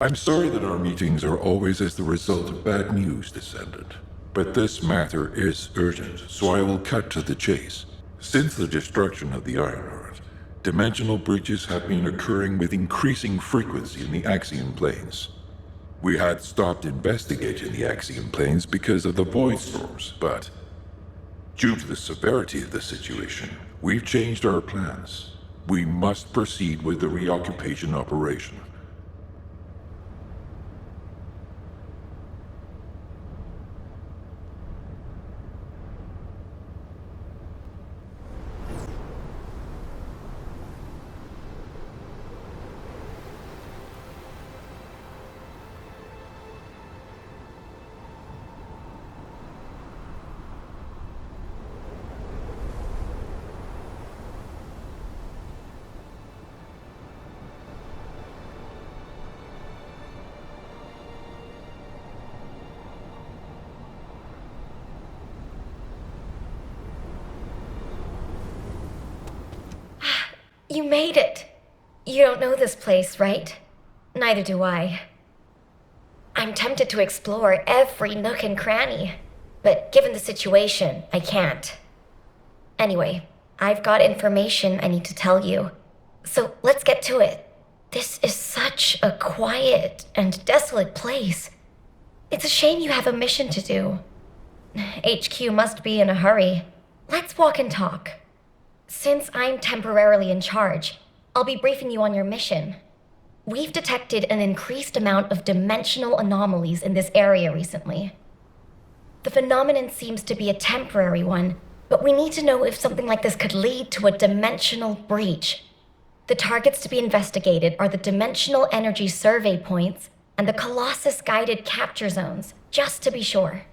I'm sorry that our meetings are always as the result of bad news, Descendant. But this matter is urgent, so I will cut to the chase. Since the destruction of the Iron Earth, dimensional breaches have been occurring with increasing frequency in the Axion planes. We had stopped investigating the Axion planes because of the void storms, but due to the severity of the situation, we've changed our plans. We must proceed with the reoccupation operation. You made it. You don't know this place, right? Neither do I. I'm tempted to explore every nook and cranny, but given the situation, I can't. Anyway, I've got information I need to tell you, so let's get to it. This is such a quiet and desolate place. It's a shame you have a mission to do. HQ must be in a hurry. Let's walk and talk. Since I'm temporarily in charge, I'll be briefing you on your mission. We've detected an increased amount of dimensional anomalies in this area recently. The phenomenon seems to be a temporary one, but we need to know if something like this could lead to a dimensional breach. The targets to be investigated are the dimensional energy survey points and the Colossus-guided capture zones, just to be sure.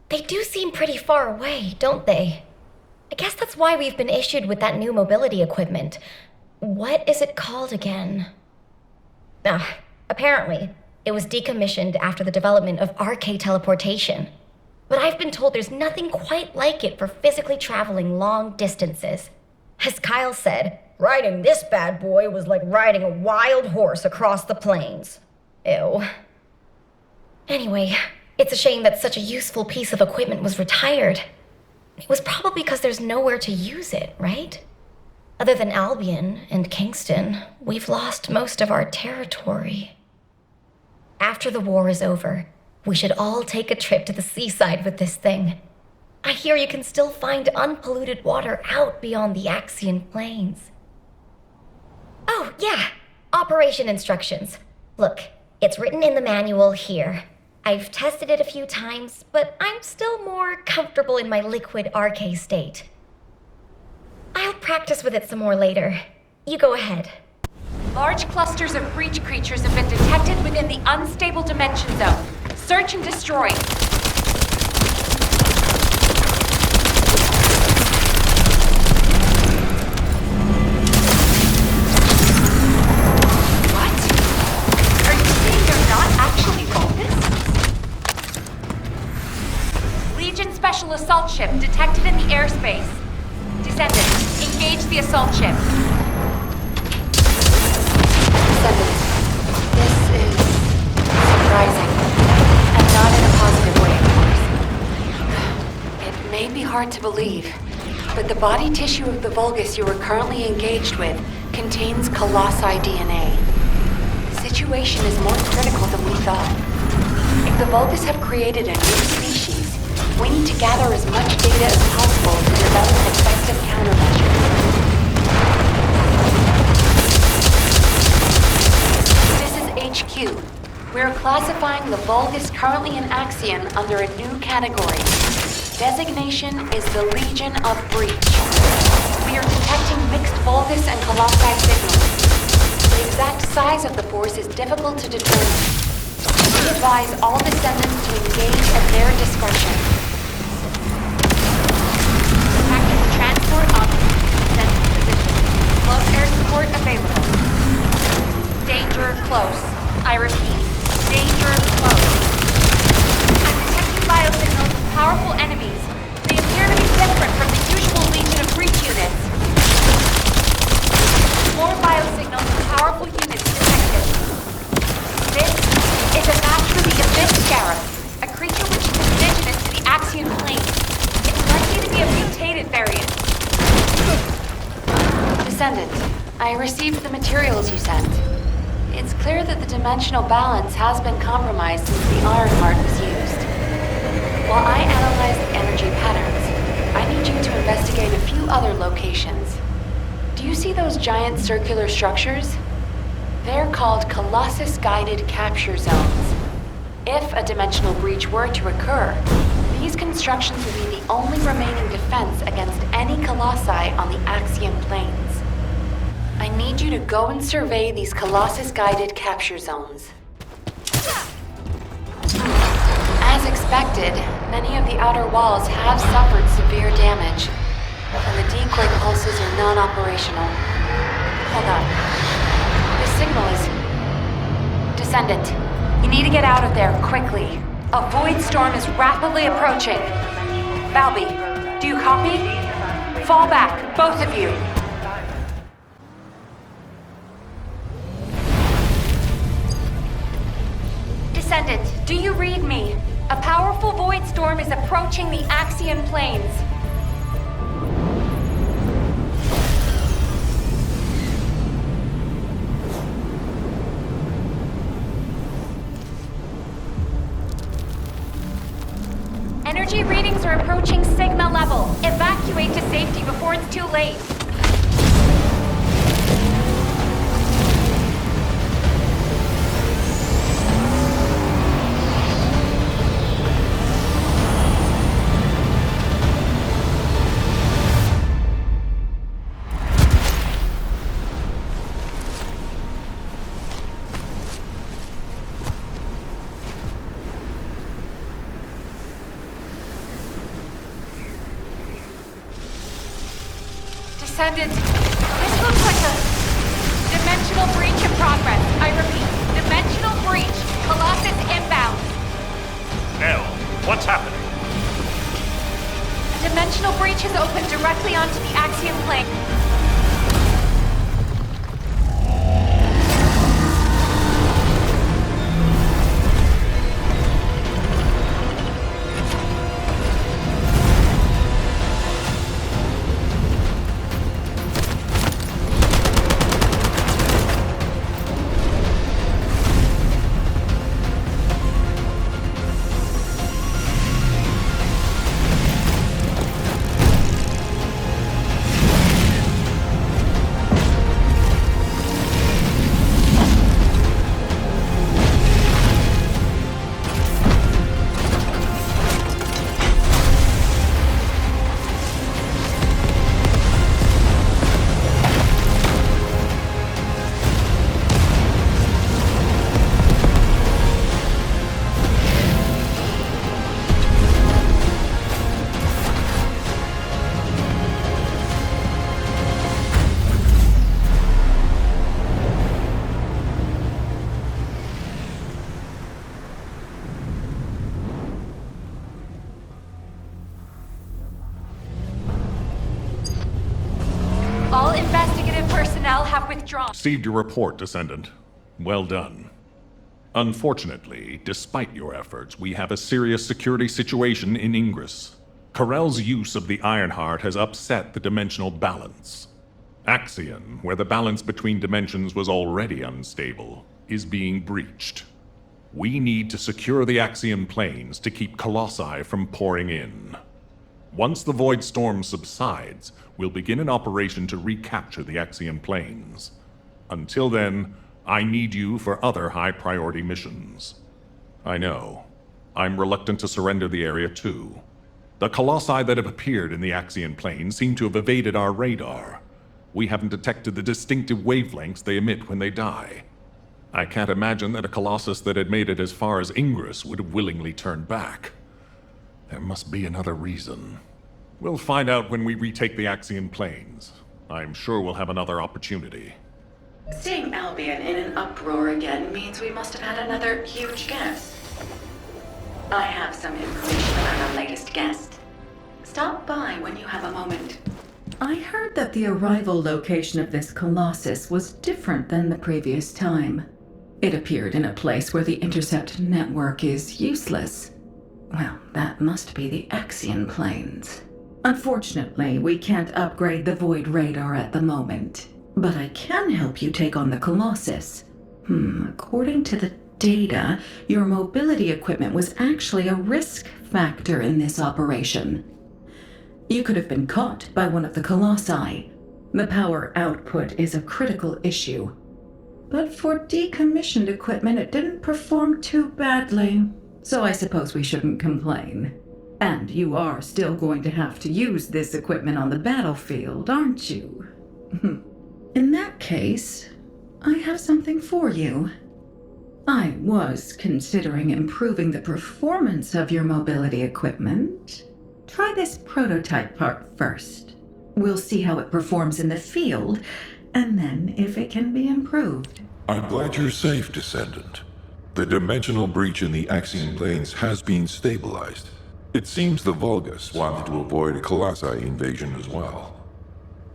They do seem pretty far away, don't they? I guess that's why we've been issued with that new mobility equipment. What is it called again? Apparently, it was decommissioned after the development of RK teleportation. But I've been told there's nothing quite like it for physically traveling long distances. As Kyle said, riding this bad boy was like riding a wild horse across the plains. Ew. Anyway, it's a shame that such a useful piece of equipment was retired. It was probably because there's nowhere to use it, right? Other than Albion and Kingston, we've lost most of our territory. After the war is over, we should all take a trip to the seaside with this thing. I hear you can still find unpolluted water out beyond the Axion plains. Oh, yeah, operation instructions. Look, it's written in the manual here. I've tested it a few times, but I'm still more comfortable in my liquid RK state. I'll practice with it some more later. You go ahead. Large clusters of breach creatures have been detected within the unstable dimension zone. Search and destroy. What? Are you saying they're not actually focused? Legion Special Assault Ship detected in the airspace. Descendants, engage the assault ship. Descendants, this is surprising, and not in a positive way, of course. It may be hard to believe, but the body tissue of the Vulgus you are currently engaged with contains Colossi DNA. The situation is more critical than we thought. If the Vulgus have created a new species, we need to gather as much data as possible to develop effective countermeasures. This is HQ. We're classifying the Vulgus currently in Axion under a new category. Designation is the Legion of Breach. We are detecting mixed Vulgus and Colossi signals. The exact size of the force is difficult to determine. We advise all descendants to engage at their discretion. Transport on descendant position. Close air support available. Danger close. I repeat, danger close. I'm detecting biosignals of powerful enemies. They appear to be different from the usual Legion of Breach units. More biosignals of powerful units detected. This Descendant, I received the materials you sent. It's clear that the dimensional balance has been compromised since the Ironheart was used. While I analyze the energy patterns, I need you to investigate a few other locations. Do you see those giant circular structures? They're called Colossus-guided capture zones. If a dimensional breach were to occur, these constructions would be the only remaining defense against any colossi on the Axiom planes. I need you to go and survey these Colossus-guided capture zones. As expected, many of the outer walls have suffered severe damage, and the decoy pulses are non-operational. Hold on. The signal is... Descendant, you need to get out of there, quickly. A void storm is rapidly approaching. Valby, do you copy? Fall back, both of you. Descendant, do you read me? A powerful void storm is approaching the Axion planes. Energy readings are approaching Sigma level. Evacuate to safety before it's too late. Descendant, this looks like a dimensional breach in progress. I repeat, dimensional breach. Colossus inbound. Nell, what's happening? A dimensional breach has opened directly onto the Axiom plane. All investigative personnel have withdrawn. Received your report, Descendant. Well done. Unfortunately, despite your efforts, we have a serious security situation in Ingress. Corell's use of the Ironheart has upset the dimensional balance. Axion, where the balance between dimensions was already unstable, is being breached. We need to secure the Axion planes to keep Colossi from pouring in. Once the Void Storm subsides, we'll begin an operation to recapture the Axion planes. Until then, I need you for other high-priority missions. I know. I'm reluctant to surrender the area too. The Colossi that have appeared in the Axion plane seem to have evaded our radar. We haven't detected the distinctive wavelengths they emit when they die. I can't imagine that a Colossus that had made it as far as Ingress would have willingly turned back. There must be another reason. We'll find out when we retake the Axion planes. I'm sure we'll have another opportunity. Seeing Albion in an uproar again means we must have had another huge guest. I have some information about our latest guest. Stop by when you have a moment. I heard that the arrival location of this Colossus was different than the previous time. It appeared in a place where the intercept network is useless. Well, that must be the Axion planes. Unfortunately, we can't upgrade the Void radar at the moment. But I can help you take on the Colossus. According to the data, your mobility equipment was actually a risk factor in this operation. You could have been caught by one of the Colossi. The power output is a critical issue. But for decommissioned equipment, it didn't perform too badly, so I suppose we shouldn't complain. And you are still going to have to use this equipment on the battlefield, aren't you? In that case, I have something for you. I was considering improving the performance of your mobility equipment. Try this prototype part first. We'll see how it performs in the field, and then if it can be improved. I'm glad you're safe, Descendant. The dimensional breach in the Axion planes has been stabilized. It seems the Vulgus wanted to avoid a Colossi invasion as well.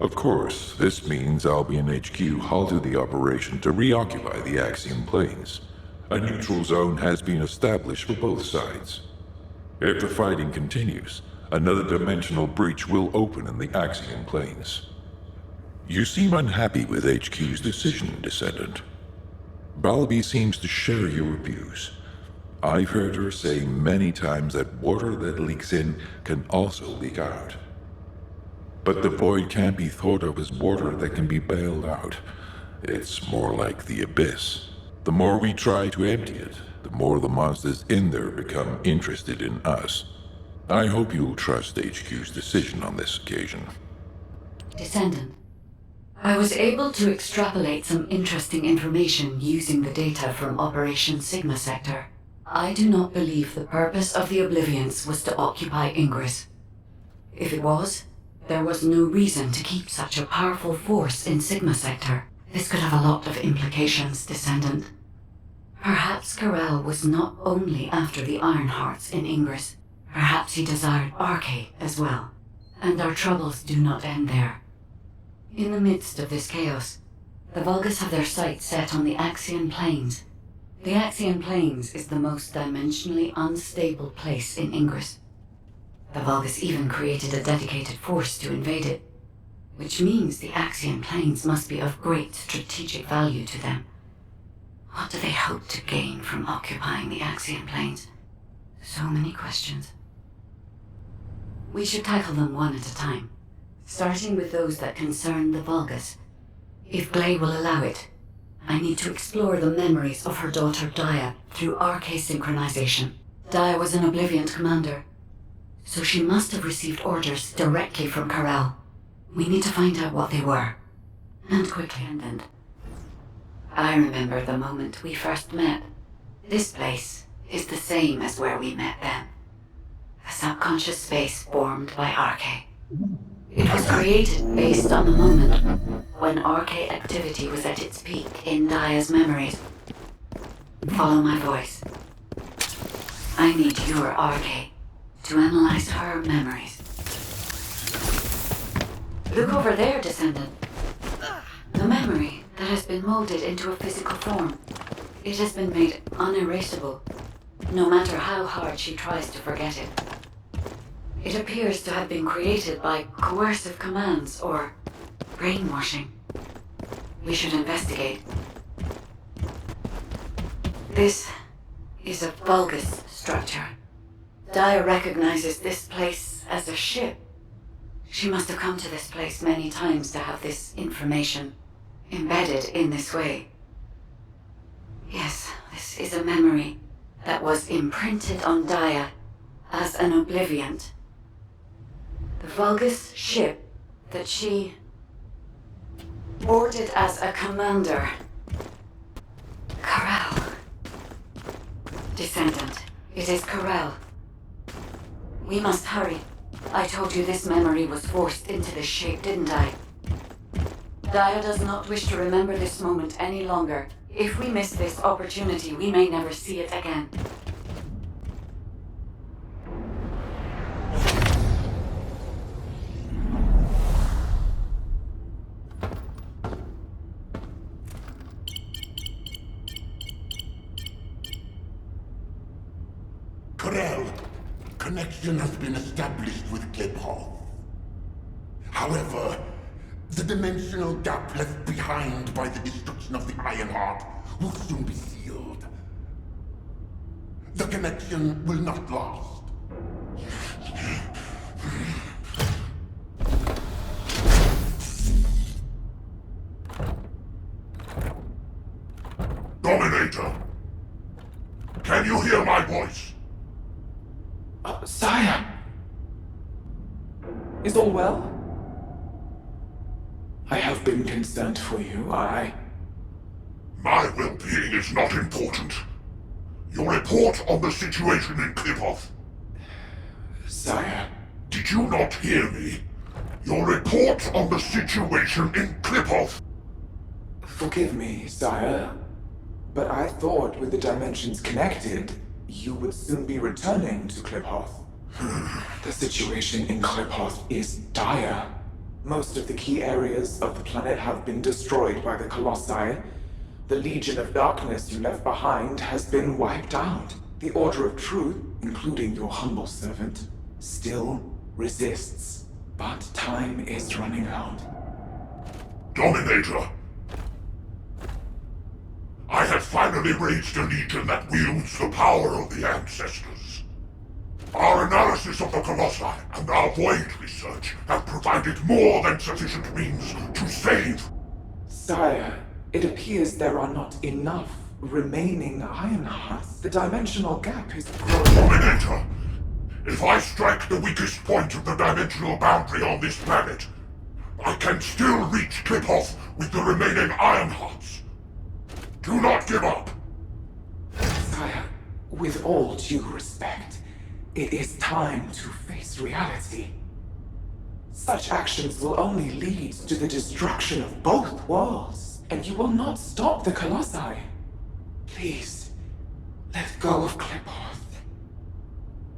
Of course, this means Albion HQ halted the operation to reoccupy the Axion planes. A neutral zone has been established for both sides. If the fighting continues, another dimensional breach will open in the Axion planes. You seem unhappy with HQ's decision, Descendant. Balby seems to share your views. I've heard her say many times that water that leaks in can also leak out. But the void can't be thought of as water that can be bailed out. It's more like the abyss. The more we try to empty it, the more the monsters in there become interested in us. I hope you'll trust HQ's decision on this occasion. Descendant, I was able to extrapolate some interesting information using the data from Operation Sigma Sector. I do not believe the purpose of the Oblivions was to occupy Ingress. If it was, there was no reason to keep such a powerful force in Sigma Sector. This could have a lot of implications, Descendant. Perhaps Corel was not only after the Ironhearts in Ingress. Perhaps he desired Arche as well. And our troubles do not end there. In the midst of this chaos, the Vulgus have their sights set on the Axion Plains. The Axion Plains is the most dimensionally unstable place in Ingress. The Vulgus even created a dedicated force to invade it, which means the Axion Plains must be of great strategic value to them. What do they hope to gain from occupying the Axion Plains? So many questions. We should tackle them one at a time, starting with those that concern the Vulgus. If Glay will allow it, I need to explore the memories of her daughter Dia through Arche synchronization. Dia was an Oblivion commander, so she must have received orders directly from Corel. We need to find out what they were, and quickly. I remember the moment we first met. This place is the same as where we met then. A subconscious space formed by Arche. It was created based on the moment when Arche activity was at its peak in Dia's memories. Follow my voice. I need your Arche to analyze her memories. Look over there, Descendant. The memory that has been molded into a physical form. It has been made unerasable, no matter how hard she tries to forget it. It appears to have been created by coercive commands or brainwashing. We should investigate. This is a Vulgus structure. Dia recognizes this place as a ship. She must have come to this place many times to have this information embedded in this way. Yes, this is a memory that was imprinted on Dia as an Obliviant. The Vulgus ship that she boarded as a commander. Corel. Descendant, it is Corel. We must hurry. I told you this memory was forced into this shape, didn't I? Dia does not wish to remember this moment any longer. If we miss this opportunity, we may never see it again. Corel, connection has been established with Kliphoff. However, The dimensional gap left behind by the destruction of the Ironheart will soon be sealed. The connection will not last. Dominator! Can you hear my voice? Sire! Is all well? I have been concerned for you, My well-being is not important. Your report on the situation in Klipoth. Sire, Did you not hear me? Your report on the situation in Klipoth. forgive me, sire, but I thought with the dimensions connected, you would soon be returning to Klipoth. The situation in Klipoth is dire. Most of the key areas of the planet have been destroyed by the Colossi. The Legion of Darkness you left behind has been wiped out. The Order of Truth, including your humble servant, still resists. But time is running out. Dominator. I have finally raised a legion that wields the power of the ancestors. Our analysis of the Colossi and our Void research have provided more than sufficient means to save. Sire, it appears there are not enough remaining Ironhearts. The dimensional gap is growing. Dominator, if I strike the weakest point of the dimensional boundary on this planet, I can still reach Klipoth with the remaining Ironhearts. Do not give up. Sire, with all due respect, it is time to face reality. Such actions will only lead to the destruction of both worlds, and you will not stop the Colossi. Please, let go of Klipoth.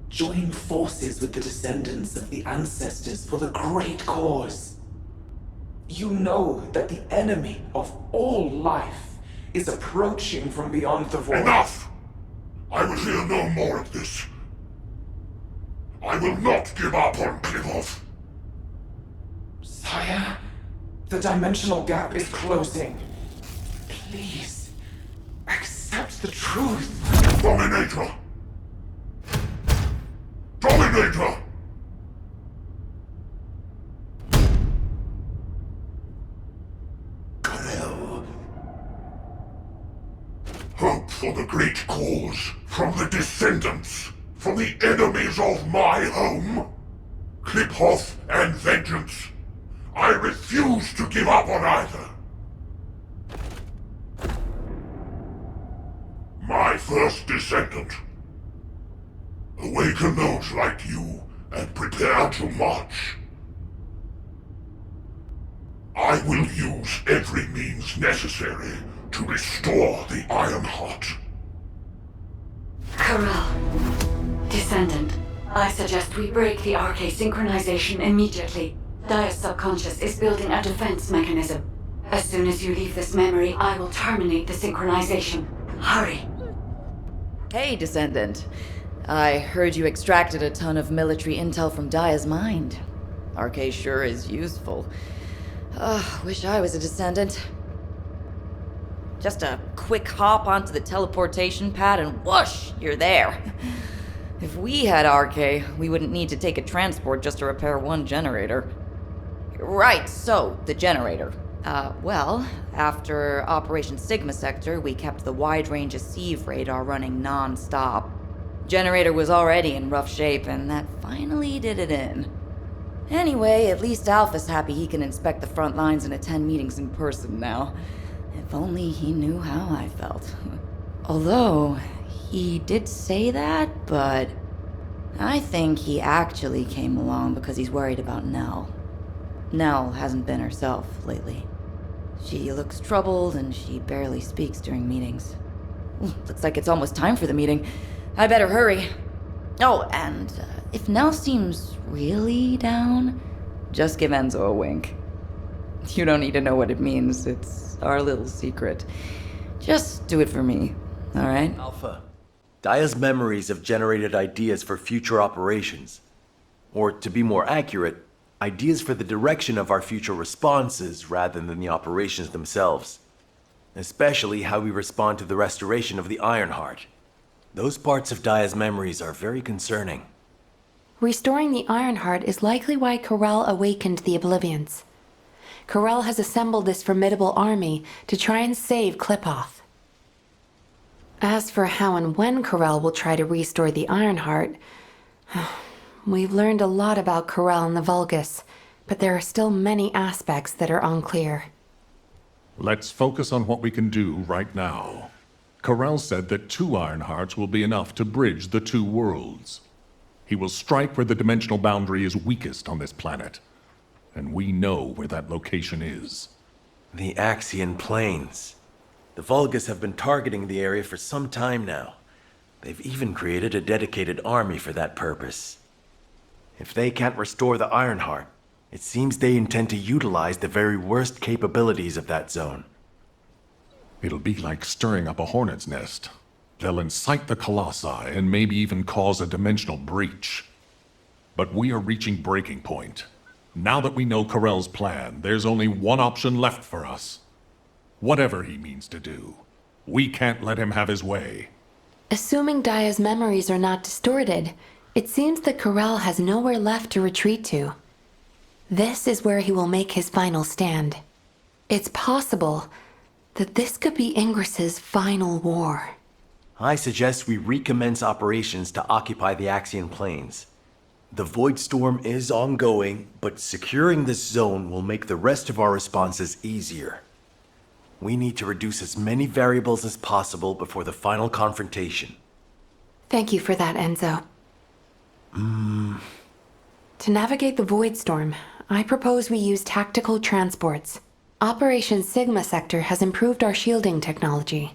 Join forces with the descendants of the ancestors for the great cause. You know that the enemy of all life is approaching from beyond the void. Enough! I will hear no more of this. I will not give up on Klipoth. Sire, the dimensional gap is closing. Please, accept the truth. Dominator! Dominator! Karel. Hope for the great cause from the descendants, from the enemies of my home. Klipoth and vengeance. I refuse to give up on either. My first descendant. Awaken those like you and prepare to march. I will use every means necessary to restore the Ironheart. Corral. Descendant. I suggest we break the RK synchronization immediately. Dia's subconscious is building a defense mechanism. As soon as you leave this memory, I will terminate the synchronization. Hurry. Hey, Descendant. I heard you extracted a ton of military intel from Dia's mind. RK sure is useful. Wish I was a Descendant. Just a quick hop onto the teleportation pad and whoosh, you're there. If we had RK, we wouldn't need to take a transport just to repair one generator. Right, so, the generator. Well, after Operation Sigma Sector, we kept the wide-range Sieve radar running non-stop. Generator was already in rough shape, and that finally did it in. Anyway, at least Alpha's happy he can inspect the front lines and attend meetings in person now. If only he knew how I felt. Although, he did say that, but I think he actually came along because he's worried about Nell. Nell hasn't been herself lately. She looks troubled and she barely speaks during meetings. Looks like it's almost time for the meeting. I better hurry. Oh, and if Nell seems really down, just give Enzo a wink. You don't need to know what it means. It's our little secret. Just do it for me, all right? Alpha, Dia's memories have generated ideas for future operations. Or to be more accurate, Ideas for the direction of our future responses rather than the operations themselves. Especially how we respond to the restoration of the Ironheart. Those parts of Daya's memories are very concerning. Restoring the Ironheart is likely why Corel awakened the Oblivions. Corel has assembled this formidable army to try and save Klipoth. As for how and when Corel will try to restore the Ironheart, we've learned a lot about Corel and the Vulgus, but there are still many aspects that are unclear. Let's focus on what we can do right now. Corel said that 2 Ironhearts will be enough to bridge the 2 worlds. He will strike where the dimensional boundary is weakest on this planet. And we know where that location is. The Axian Plains. The Vulgus have been targeting the area for some time now. They've even created a dedicated army for that purpose. If they can't restore the Ironheart, it seems they intend to utilize the very worst capabilities of that zone. It'll be like stirring up a hornet's nest. They'll incite the Colossi and maybe even cause a dimensional breach. But we are reaching breaking point. Now that we know Corel's plan, there's only one option left for us. Whatever he means to do, we can't let him have his way. Assuming Daya's memories are not distorted, it seems that Corel has nowhere left to retreat to. This is where he will make his final stand. It's possible that this could be Ingris's final war. I suggest we recommence operations to occupy the Axian Plains. The Void Storm is ongoing, but securing this zone will make the rest of our responses easier. We need to reduce as many variables as possible before the final confrontation. Thank you for that, Enzo. To navigate the Void Storm, I propose we use tactical transports. Operation Sigma Sector has improved our shielding technology.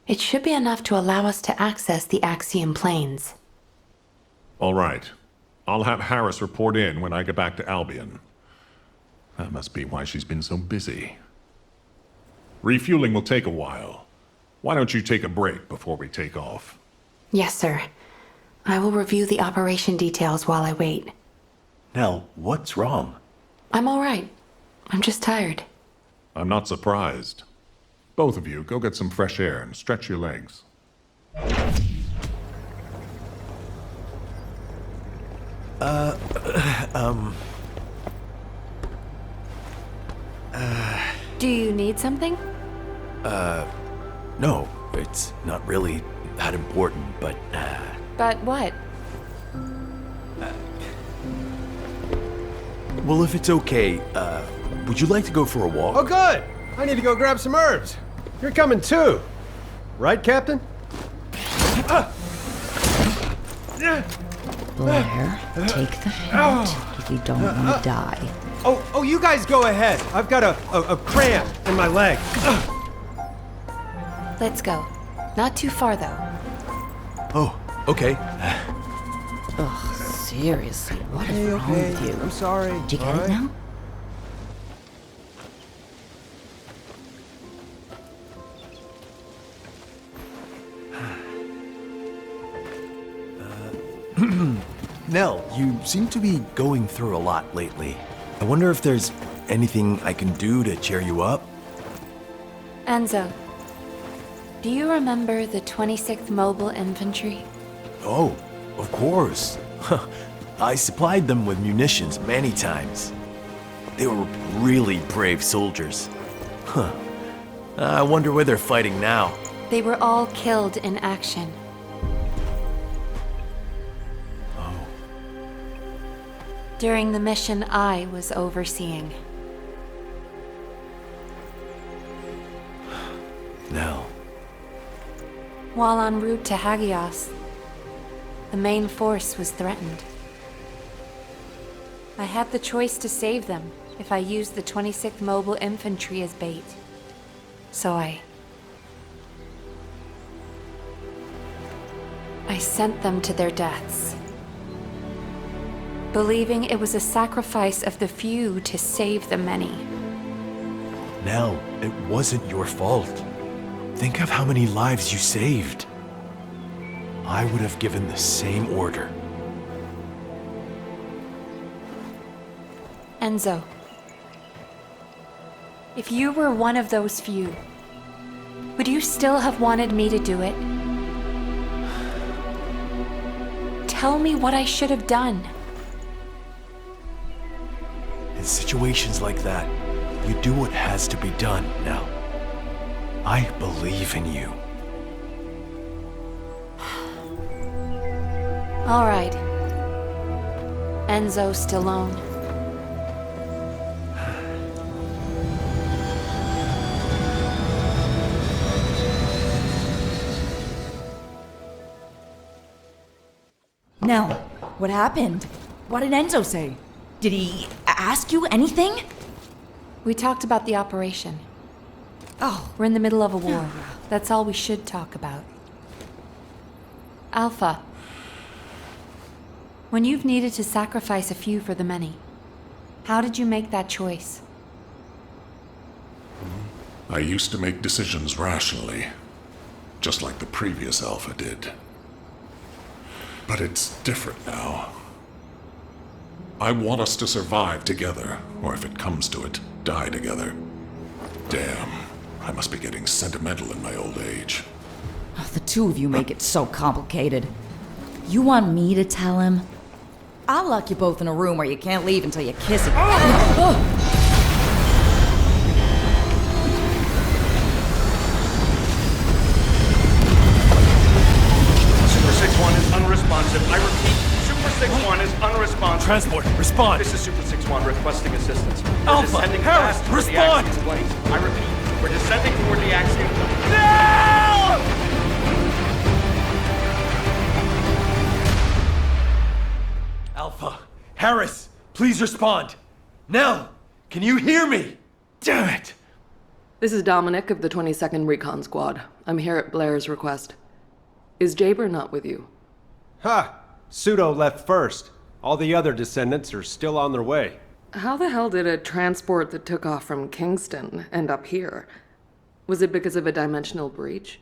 It should be enough to allow us to access the Axian Plains. All right. I'll have Harris report in when I get back to Albion. That must be why she's been so busy. Refueling will take a while. Why don't you take a break before we take off? Yes, sir. I will review the operation details while I wait. Nell, what's wrong? I'm all right. I'm just tired. I'm not surprised. Both of you, go get some fresh air and stretch your legs. Do you need something? No, it's not really that important, but, But what? well, if it's okay, would you like to go for a walk? Oh, good! I need to go grab some herbs. You're coming too. Right, Captain? Blair, take the hint if you don't want to die. Oh, you guys go ahead. I've got a cramp in my leg. Let's go. Not too far, though. Oh, okay. Ugh, seriously, what is wrong with you? I'm sorry. Do you get it now? Nell, you seem to be going through a lot lately. I wonder if there's anything I can do to cheer you up? Enzo, do you remember the 26th Mobile Infantry? Oh, of course. I supplied them with munitions many times. They were really brave soldiers. Huh. I wonder where they're fighting now. They were all killed in action. During the mission I was overseeing. Nell. While en route to Hagios, the main force was threatened. I had the choice to save them if I used the 26th Mobile Infantry as bait. So I sent them to their deaths, believing it was a sacrifice of the few to save the many. Nell, it wasn't your fault. Think of how many lives you saved. I would have given the same order. Enzo, if you were one of those few, would you still have wanted me to do it? Tell me what I should have done. In situations like that, you do what has to be done now. I believe in you. All right. Enzo Stallone. Nell, what happened? What did Enzo say? Did he ask you anything? We talked about the operation. Oh, We're in the middle of a war. That's all we should talk about. Alpha. When you've needed to sacrifice a few for the many, how did you make that choice? I used to make decisions rationally, just like the previous Alpha did. But it's different now. I want us to survive together, or if it comes to it, die together. Damn, I must be getting sentimental in my old age. oh, the two of you make it so complicated. You want me to tell him? I'll lock you both in a room where you can't leave until you kiss it. Super 6-1 is unresponsive. I repeat, Super 6-1 is unresponsive. Transport, respond! This is Super 6-1 requesting assistance. We're Alpha, descending Harris, fast toward respond! the Axiom planes. I repeat, we're descending toward the Axiom planes. Alpha, Harris, please respond. Nell, can you hear me? Damn it! This is Dominic of the 22nd Recon Squad. I'm here at Blair's request. Is Jaber not with you? Ha! Pseudo left first. All the other descendants are still on their way. How the hell did a transport that took off from Kingston end up here? Was it because of a dimensional breach?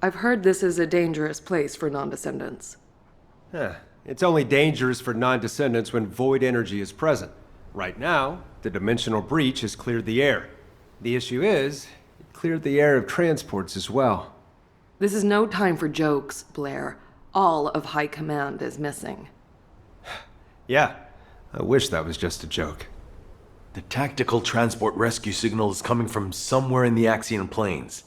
I've heard this is a dangerous place for non-descendants. It's only dangerous for non-descendants when void energy is present. Right now, the dimensional breach has cleared the air. The issue is, it cleared the air of transports as well. This is no time for jokes, Blair. All of High Command is missing. Yeah, I wish that was just a joke. The tactical transport rescue signal is coming from somewhere in the Axion plains.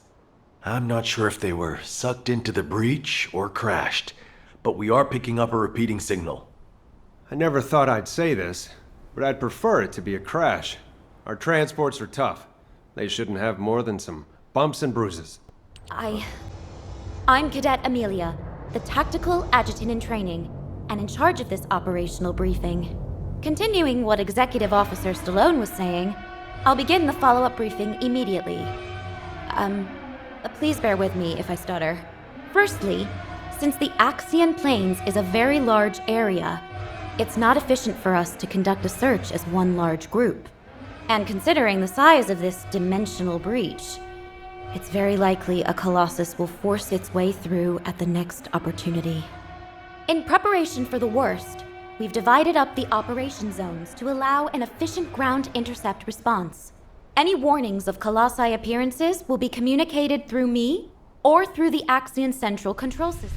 I'm not sure if they were sucked into the breach or crashed, but we are picking up a repeating signal. I never thought I'd say this, but I'd prefer it to be a crash. Our transports are tough. They shouldn't have more than some bumps and bruises. I'm Cadet Amelia, the Tactical Adjutant in Training, and in charge of this operational briefing. Continuing what Executive Officer Stallone was saying, I'll begin the follow-up briefing immediately. Please bear with me if I stutter. Firstly, since the Axion Plains is a very large area, it's not efficient for us to conduct a search as one large group. And considering the size of this dimensional breach, it's very likely a Colossus will force its way through at the next opportunity. In preparation for the worst, we've divided up the operation zones to allow an efficient ground intercept response. Any warnings of Colossi appearances will be communicated through me or through the Axion Central Control System.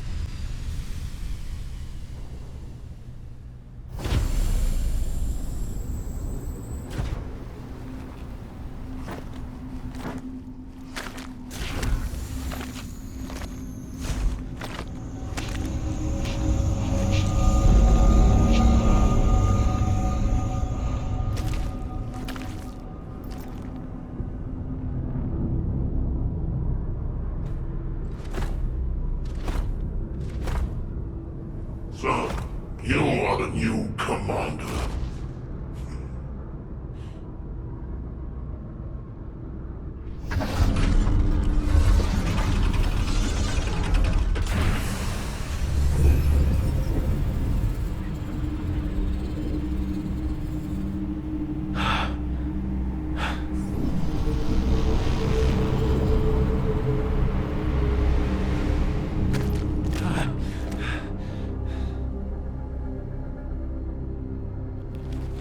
So, you are the new commander.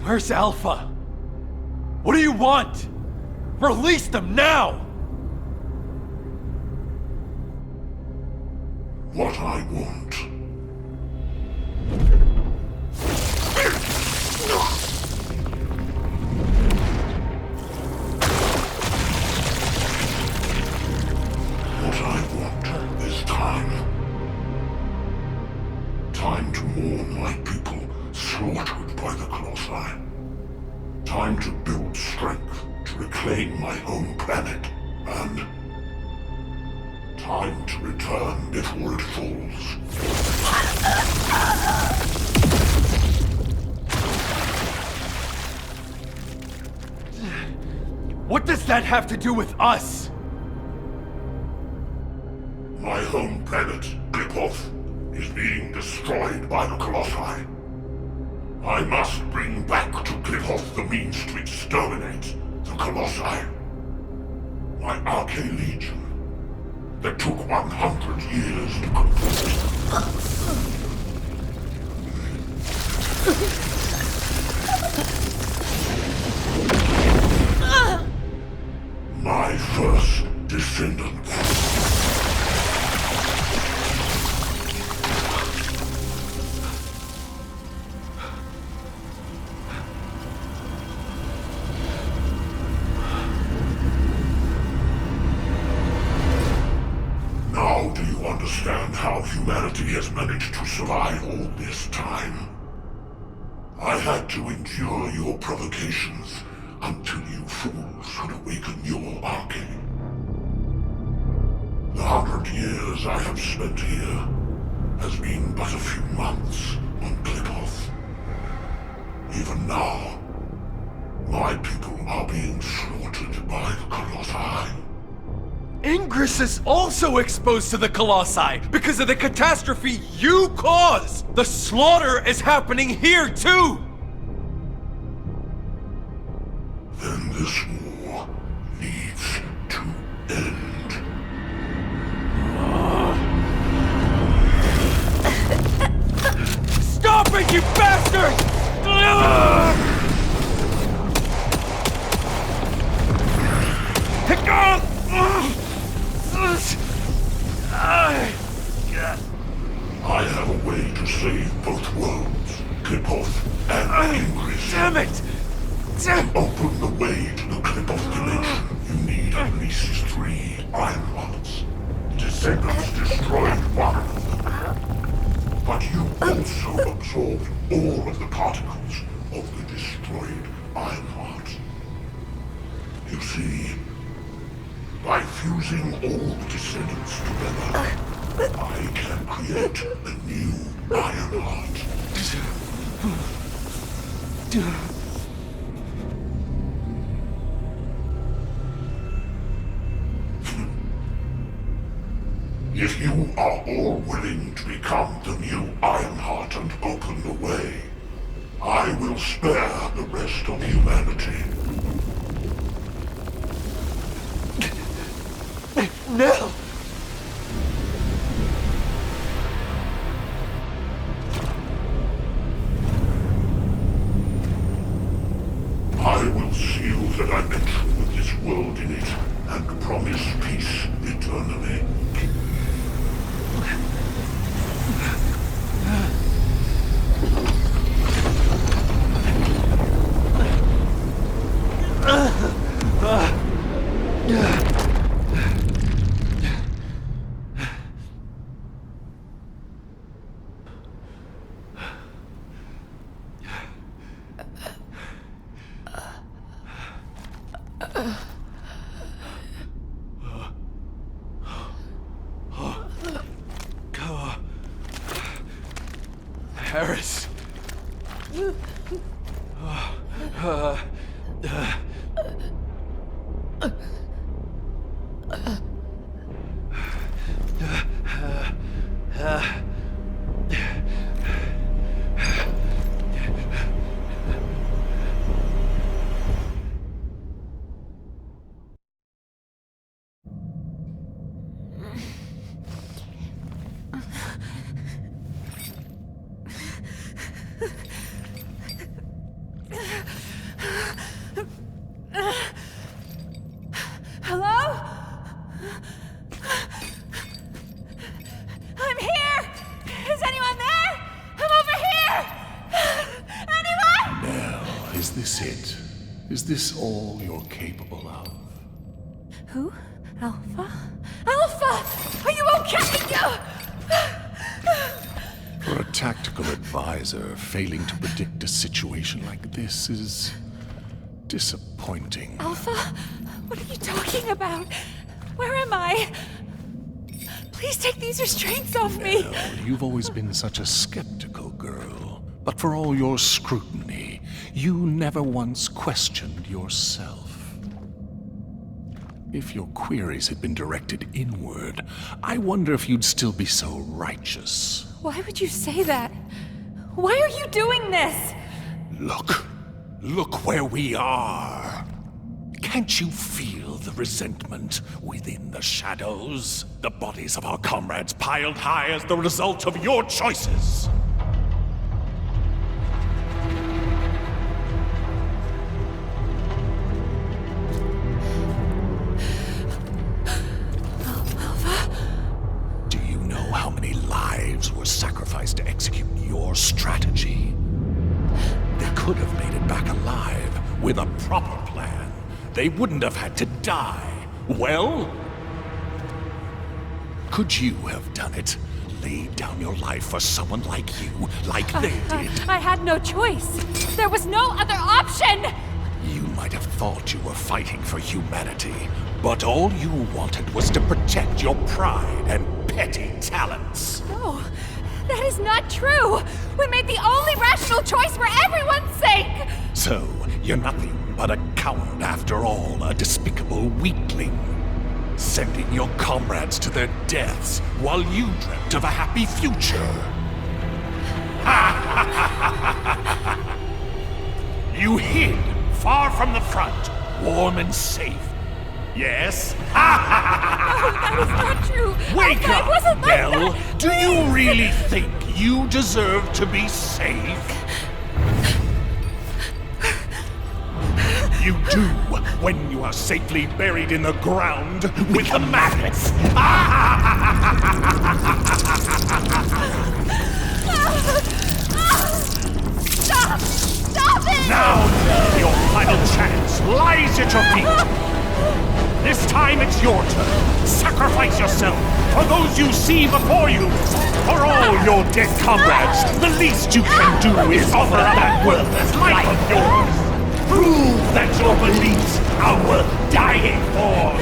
Where's Alpha? What do you want? Release them now! What I want. What I want is time. Time to mourn my people slaughtered by the Colossi. Time to build strength to reclaim my home planet. And time to return before it falls. What does that have to do with us? My home planet, Klipoth, is being destroyed by the Colossi. I must bring back to Klipoth the means to exterminate the Colossi. My Arche Legion, that took 100 years to complete. My first descendants. Now do you understand how humanity has managed to survive all this time? I had to endure your provocations until you fools could awaken your Arche. The 100 years I have spent here has been but a few months on Klipoth. Even now, my people are being slaughtered by the Colossi. Ingress is also exposed to the Colossi because of the catastrophe you caused! The slaughter is happening here too! Then this war needs to end. Stop it, you bastard! I have a way to save both worlds, Klipoth and Ingress. Damn it! To open the way to the Klipoth dimension, you need at least 3 iron hearts. Descendants destroyed one of them. But you also absorbed all of the particles of the destroyed iron heart. You see, by fusing all descendants together, I can create a new iron heart. If you are all willing to become the new Ironheart and open the way, I will spare the rest of humanity. No! I will seal the dimension with this world in it and promise peace eternally. Harris. this it? Is this all you're capable of? Who? Alpha? Alpha! Are you okay? For a tactical advisor, failing to predict a situation like this is disappointing. Alpha? What are you talking about? Where am I? Please take these restraints off me. Well, you've always been such a skeptical girl. But for all your scrutiny, you never once questioned yourself. If your queries had been directed inward, I wonder if you'd still be so righteous. Why would you say that? Why are you doing this? Look where we are. Can't you feel the resentment within the shadows? The bodies of our comrades piled high as the result of your choices. Do you know how many lives were sacrificed to execute your strategy? They could have made it back alive with a proper plan. They wouldn't have had to die. Well, could you have done it? Laid down your life for someone like you, like they did? I had no choice. There was no other option! You might have thought you were fighting for humanity, but all you wanted was to protect your pride and petty talents. No, that is not true! We made the only rational choice for everyone's sake! So, you're nothing but a coward after all, a despicable weakling. Sending your comrades to their deaths while you dreamt of a happy future. You hid far from the front, warm and safe. Yes? No, that is not true! Wake I up, wasn't like Belle! that. Do you really think you deserve to be safe? You do, when you are safely buried in the ground with the maggots. Stop! Stop it! Now, your final chance lies at your feet. This time it's your turn. Sacrifice yourself for those you see before you. For all your dead comrades, the least you can do is offer up that worthless life of yours. Prove that your beliefs are worth dying for!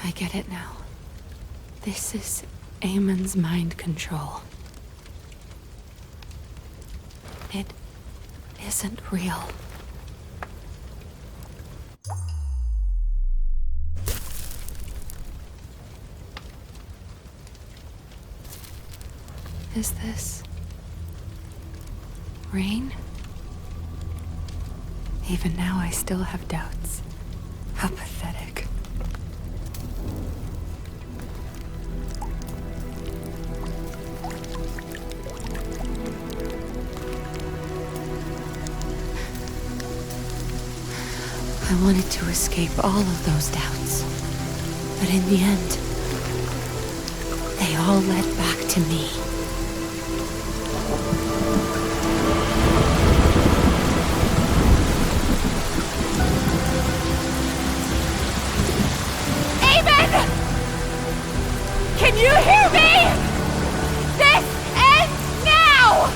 I get it now. This is Eamon's mind control. It isn't real. Is this rain? Even now, I still have doubts. How pathetic. I wanted to escape all of those doubts. But in the end, they all led back to me. Eamon! Can you hear me? This ends now!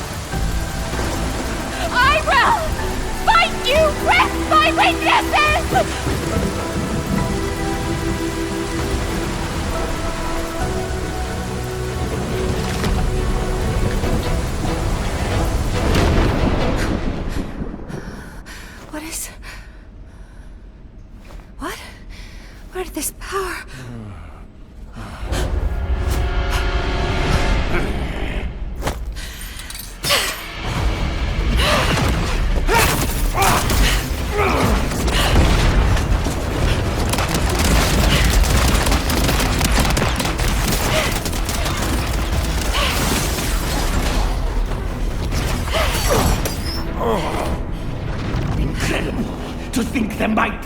I will fight you with my weaknesses! Where did this power...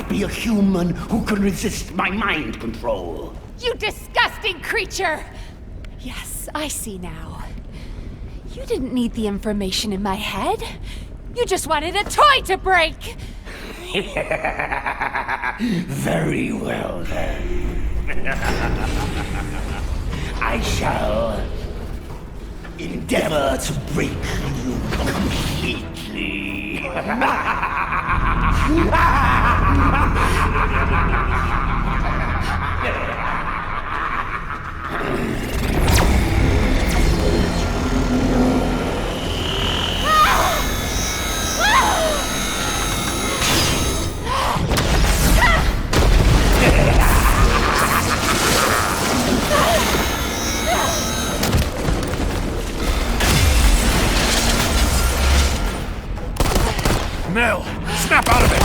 not be a human who can resist my mind control. You disgusting creature! Yes, I see now. You didn't need the information in my head. You just wanted a toy to break! Very well, then. I shall endeavor to break you completely. Nell, snap out of it!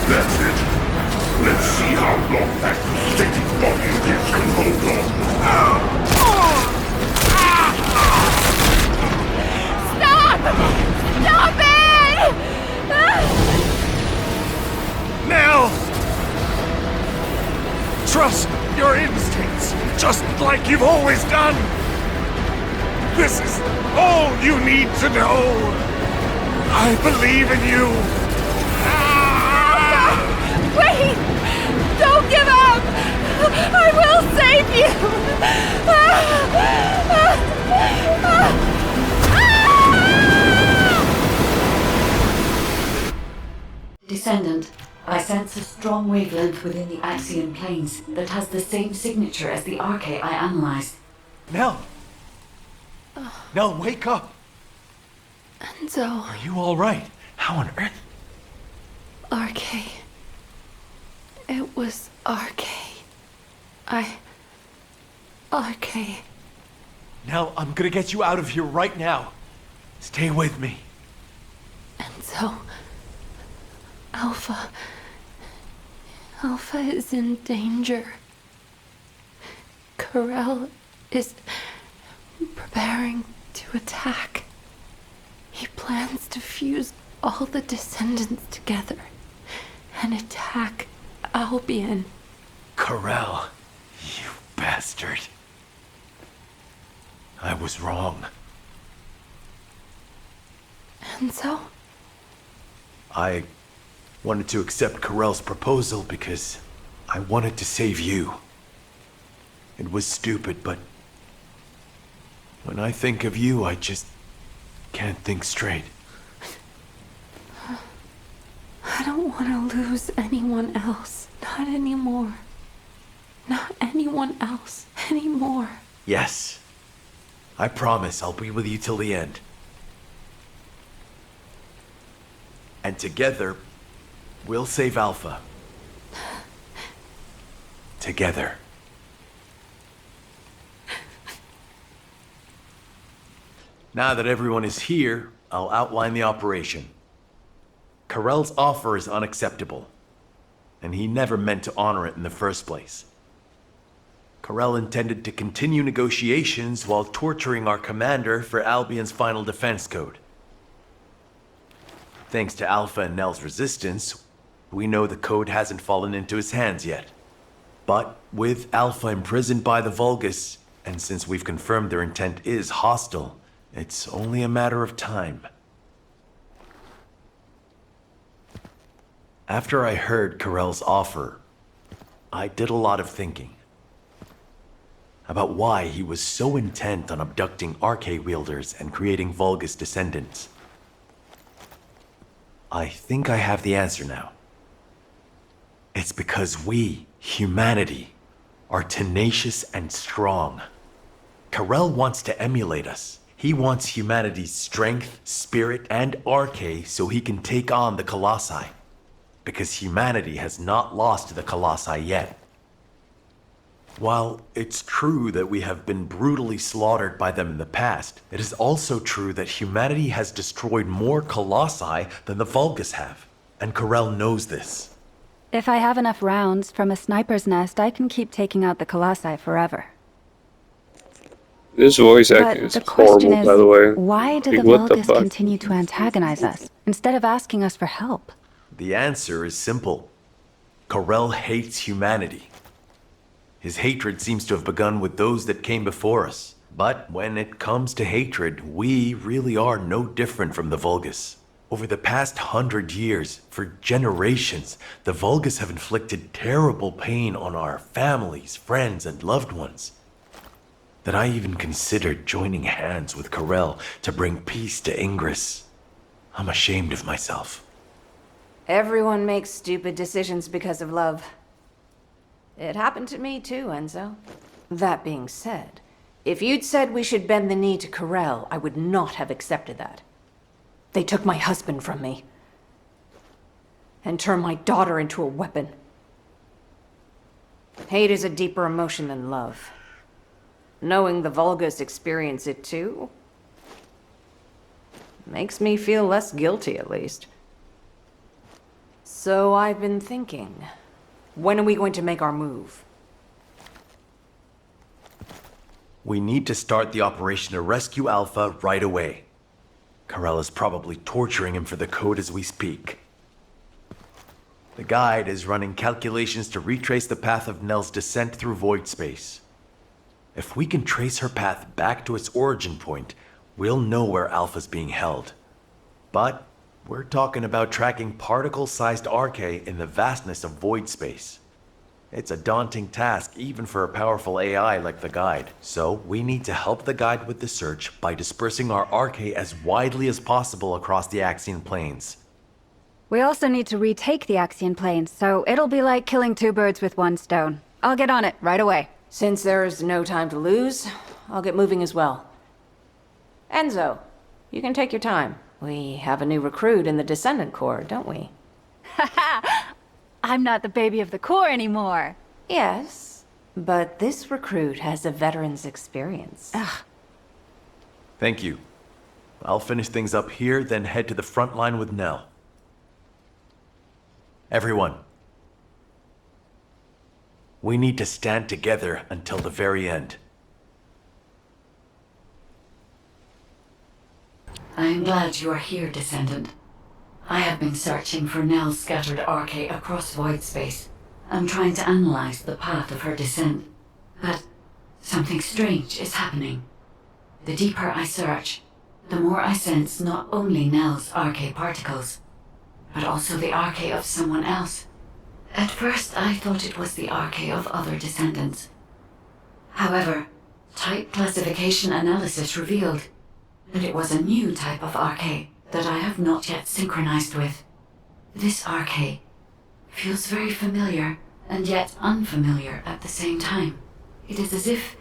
That's it. Let's see how long that pathetic body of his can hold on. Stop! Stop it! Nell! Trust your instincts, just like you've always done. This is all you need to know. I believe in you. Wait! Don't give up! I will save you! Descendant, I sense a strong wavelength within the Axion planes that has the same signature as the Arche I analyzed. Nell! Nell, wake up! Enzo. Are you alright? How on earth? Arche. It was Arche. Arche. Nell, I'm gonna get you out of here right now. Stay with me. Enzo. Alpha is in danger. Corel is preparing to attack. He plans to fuse all the descendants together and attack Albion. Corel, you bastard. I was wrong. Enzo? I wanted to accept Corel's proposal because I wanted to save you. It was stupid, but when I think of you, I just can't think straight. I don't want to lose anyone else. Not anymore. Not anyone else anymore. Yes. I promise I'll be with you till the end. And together, we'll save Alpha. Together. Now that everyone is here, I'll outline the operation. Corel's offer is unacceptable, and he never meant to honor it in the first place. Corel intended to continue negotiations while torturing our commander for Albion's final defense code. Thanks to Alpha and Nell's resistance, We know the code hasn't fallen into his hands yet. But with Alpha imprisoned by the Vulgus, and since we've confirmed their intent is hostile, it's only a matter of time. After I heard Karel's offer, I did a lot of thinking about why he was so intent on abducting Arche wielders and creating Vulgus descendants. I think I have the answer now. It's because we, humanity, are tenacious and strong. Karel wants to emulate us. He wants humanity's strength, spirit, and Arche so he can take on the Colossi. Because humanity has not lost to the Colossi yet. While it's true that we have been brutally slaughtered by them in the past, it is also true that humanity has destroyed more Colossi than the Vulgus have. And Karel knows this. If I have enough rounds from a sniper's nest, I can keep taking out the Colossi forever. This voice acting is horrible, by the way. Why do the Like, what Vulgus continue to antagonize us, instead of asking us for help? The answer is simple. Karel hates humanity. His hatred seems to have begun with those that came before us. But when it comes to hatred, we really are no different from the Vulgus. Over the past 100 years, for generations, the Vulgus have inflicted terrible pain on our families, friends, and loved ones. That I even considered joining hands with Karel to bring peace to Ingress. I'm ashamed of myself. Everyone makes stupid decisions because of love. It happened to me too, Enzo. That being said, if you'd said we should bend the knee to Karel, I would not have accepted that. They took my husband from me. And turned my daughter into a weapon. Hate is a deeper emotion than love. Knowing the Vulgus experience it too makes me feel less guilty, at least. So I've been thinking, when are we going to make our move? We need to start the operation to rescue Alpha right away. Karel is probably torturing him for the code as we speak. The guide is running calculations to retrace the path of Nell's descent through void space. If we can trace her path back to its origin point, we'll know where Alpha's being held. But we're talking about tracking particle-sized Arche in the vastness of void space. It's a daunting task even for a powerful AI like the Guide. So we need to help the Guide with the search by dispersing our Arche as widely as possible across the Axian planes. We also need to retake the Axian plains, so it'll be like killing two birds with one stone. I'll get on it right away. Since there's no time to lose, I'll get moving as well. Enzo, you can take your time. We have a new recruit in the Descendant Corps, don't we? I'm not the baby of the Corps anymore. Yes, but this recruit has a veteran's experience. Ugh. Thank you. I'll finish things up here, then head to the front line with Nell. Everyone, we need to stand together until the very end. I am glad you are here, Descendant. I have been searching for Nell's scattered Arche across void space. I'm trying to analyze the path of her descent. But something strange is happening. The deeper I search, the more I sense not only Nell's Arche particles, but also the Arche of someone else. At first, I thought it was the Arche of other descendants. However, type classification analysis revealed that it was a new type of Arche that I have not yet synchronized with. This Arche feels very familiar and yet unfamiliar at the same time. It is as if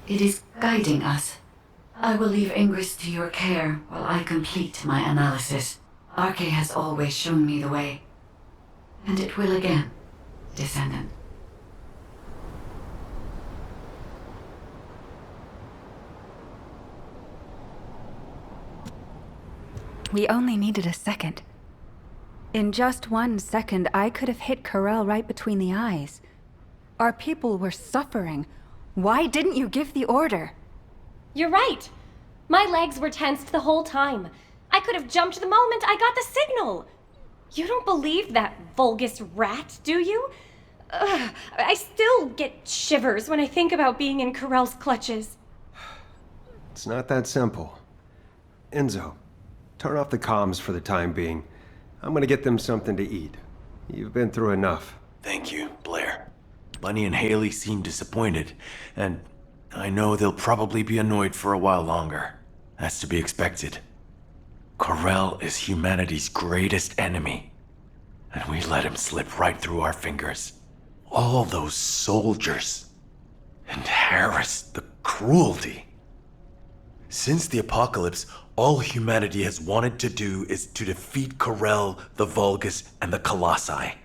it is guiding us. I will leave Ingress to your care while I complete my analysis. Arche has always shown me the way, and it will again, Descendant. We only needed a second. In just 1 second, I could have hit Karel right between the eyes. Our people were suffering. Why didn't you give the order? You're right. My legs were tensed the whole time. I could have jumped the moment I got the signal. You don't believe that Vulgus rat, do you? I still get shivers when I think about being in Corell's clutches. It's not that simple. Enzo, turn off the comms for the time being. I'm gonna get them something to eat. You've been through enough. Thank you, Blair. Bunny and Haley seem disappointed, and I know they'll probably be annoyed for a while longer. That's to be expected. Corell is humanity's greatest enemy, and we let him slip right through our fingers. All those soldiers. And Harris, the cruelty. Since the apocalypse, all humanity has wanted to do is to defeat Corell, the Vulgus, and the Colossi.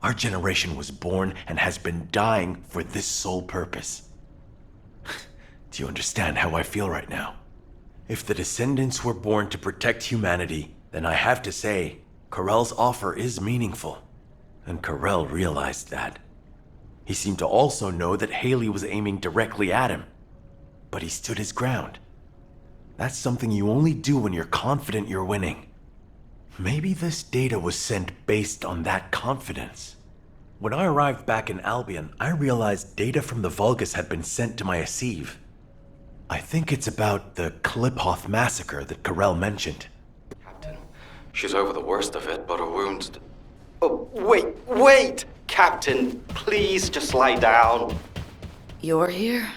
Our generation was born and has been dying for this sole purpose. Do you understand how I feel right now? If the descendants were born to protect humanity, then I have to say, Corell's offer is meaningful. And Corell realized that. He seemed to also know that Haley was aiming directly at him. But he stood his ground. That's something you only do when you're confident you're winning. Maybe this data was sent based on that confidence. When I arrived back in Albion, I realized data from the Vulgus had been sent to my Asive. I think it's about the Kliphoth massacre that Corell mentioned. Captain, she's over the worst of it, but her wounds... Oh, wait! Captain, please just lie down. You're here?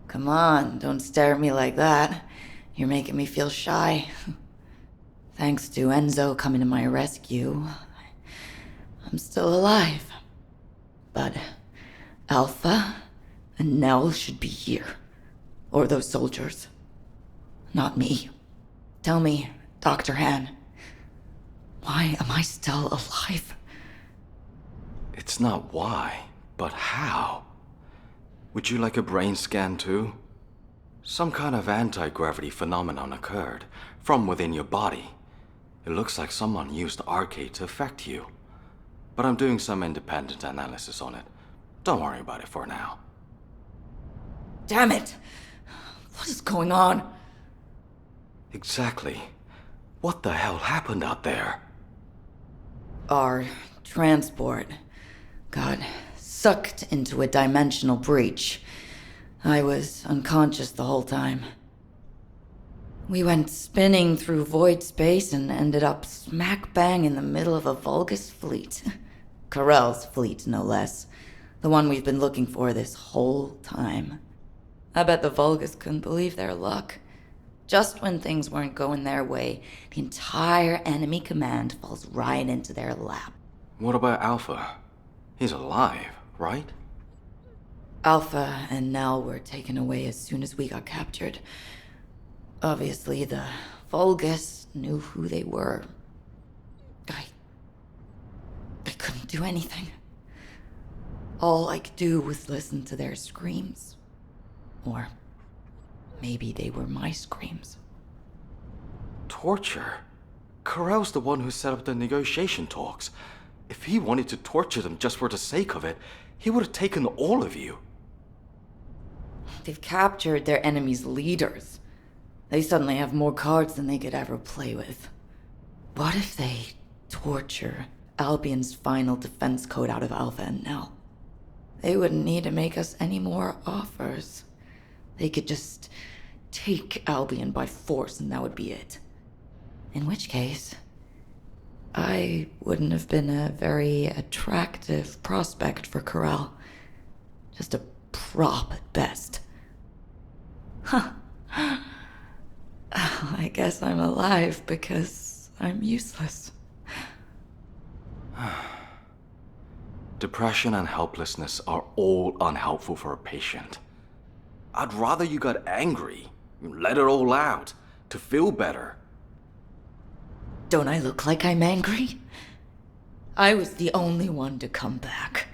Come on, don't stare at me like that. You're making me feel shy. Thanks to Enzo coming to my rescue, I'm still alive. But Alpha and Nell should be here. Or those soldiers. Not me. Tell me, Dr. Han, why am I still alive? It's not why, but how. Would you like a brain scan too? Some kind of anti-gravity phenomenon occurred from within your body. It looks like someone used Arcade to affect you. But I'm doing some independent analysis on it. Don't worry about it for now. Damn it! What is going on? Exactly. What the hell happened out there? Our transport got sucked into a dimensional breach. I was unconscious the whole time. We went spinning through void space and ended up smack bang in the middle of a Vulgus fleet. Corell's fleet, no less. The one we've been looking for this whole time. I bet the Vulgus couldn't believe their luck. Just when things weren't going their way, the entire enemy command falls right into their lap. What about Alpha? He's alive, right? Alpha and Nell were taken away as soon as we got captured. Obviously, the Vulgus knew who they were. I couldn't do anything. All I could do was listen to their screams. Or maybe they were my screams. Torture? Corell's the one who set up the negotiation talks. If he wanted to torture them just for the sake of it, he would have taken all of you. They've captured their enemy's leaders. They suddenly have more cards than they could ever play with. What if they torture Albion's final defense code out of Alpha and Nell? They wouldn't need to make us any more offers. They could just take Albion by force and that would be it. In which case, I wouldn't have been a very attractive prospect for Corell. Just a prop at best. Huh. I guess I'm alive because I'm useless. Depression and helplessness are all unhelpful for a patient. I'd rather you got angry, let it all out, to feel better. Don't I look like I'm angry? I was the only one to come back,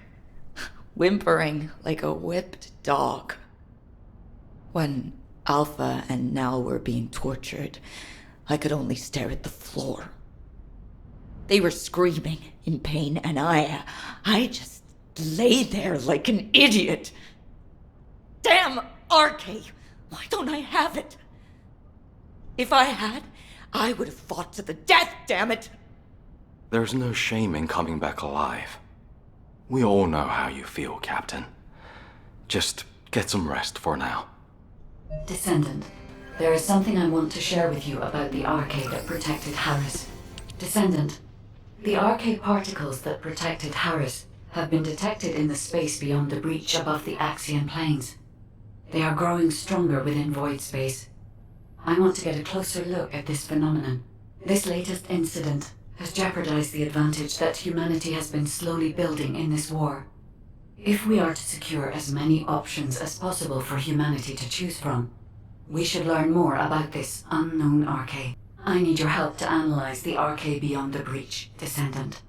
whimpering like a whipped dog. When Alpha and Nell were being tortured, I could only stare at the floor. They were screaming in pain, and I just lay there like an idiot. Damn Arcade! Why don't I have it? If I had, I would have fought to the death, damn it! There's no shame in coming back alive. We all know how you feel, Captain. Just get some rest for now. Descendant, there is something I want to share with you about the arcade that protected Harris. Descendant, the arcade particles that protected Harris have been detected in the space beyond the breach above the Axian plains. They are growing stronger within void space. I want to get a closer look at this phenomenon. This latest incident has jeopardized the advantage that humanity has been slowly building in this war. If we are to secure as many options as possible for humanity to choose from, we should learn more about this unknown arcade. I need your help to analyze the arcade beyond the breach, Descendant.